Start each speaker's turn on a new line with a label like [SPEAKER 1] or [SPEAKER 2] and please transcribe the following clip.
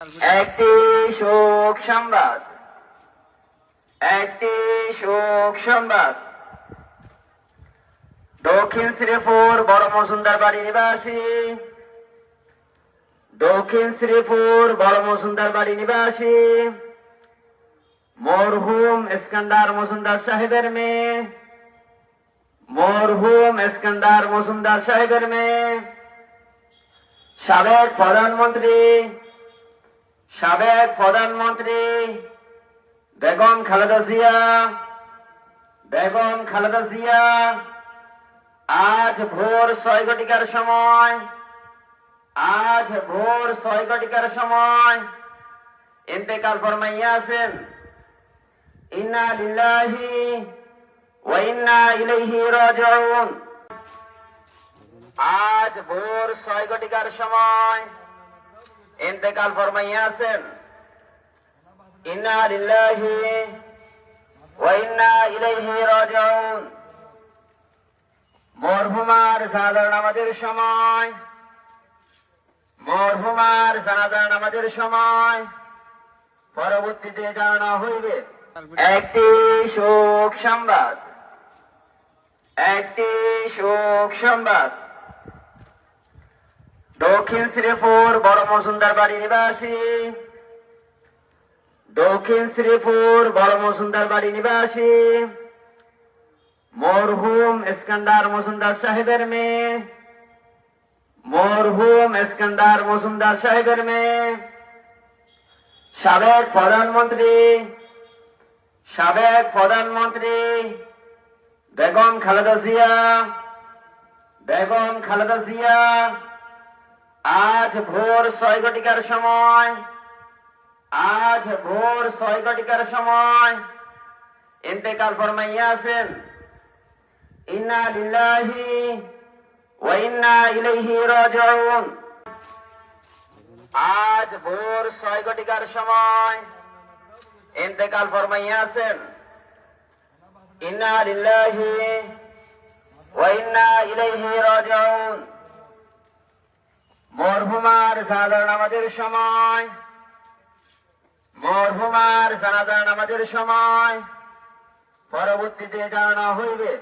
[SPEAKER 1] একটি শোক সংবাদ, একটি শোক সংবাদ। দক্ষিণ শ্রীপুর বড় মজুমদার বাড়ি নিবাসী, দক্ষিণ শ্রীপুর বড় মজুমদার বাড়ি নিবাসী মরহুম ইস্কান্দার মজুমদার সাহেবের মেয়ে, মরহুম ইস্কান্দার মজুমদার সাহেবের মেয়ে, সাবেক প্রধানমন্ত্রী বেগম খালেদা জিয়া, বেগম খালেদা জিয়া আজ ভোর 6 ঘটিকার সময়, আজ ভোর 6 ঘটিকার সময় ইন্তেকাল ফরমাইয়াছেন। ইন্না লিল্লাহি ওয়া ইন্না ইলাইহি রাজিউন। আজ ভোর 6 ঘটিকার সময় ইন্তেকাল ফরমাইয়াছেন। ইন্না লিল্লাহি ওয়া ইন্না ইলাইহি রাজিউন। মরহুমার জানাজা নামাজের সময়, মরহুমার জানাজা নামাজের সময় পরবর্তীতে জানানো হইবে। একটি শোক সংবাদ, একটি শোক সংবাদ। দক্ষিণ শ্রীপুর বড় মজুমদার বাড়ি নিবাসী, দক্ষিণ শ্রীপুর বড় মজুমদার বাড়ি নিবাসী মরহুম ইস্কান্দার মজুমদার সাহেবের মেয়ে, মরহুম ইস্কান্দার মজুমদার সাহেবের মেয়ে, সাবেক প্রধানমন্ত্রী বেগম খালেদা জিয়া, বেগম খালেদা জিয়া আজ ভোর 6 ঘটিকার সময়, আজ ভোর 6 ঘটিকার সময় ইন্তেকাল ফরমাইয়াছেন। ইন্না লিল্লাহি ওয়া ইন্না ইলাইহি রাজিউন। আজ ভোর 6 ঘটিকার সময় ইন্তেকাল ফরমাইয়াছেন। ইন্না লিল্লাহি ওয়া ইন্না ইলাইহি রাজিউন। মরহুমার জানাজা নামাজের সময়, মরহুমার জানাজা নামাজের সময় পরবর্তীতে জানানো হইবে।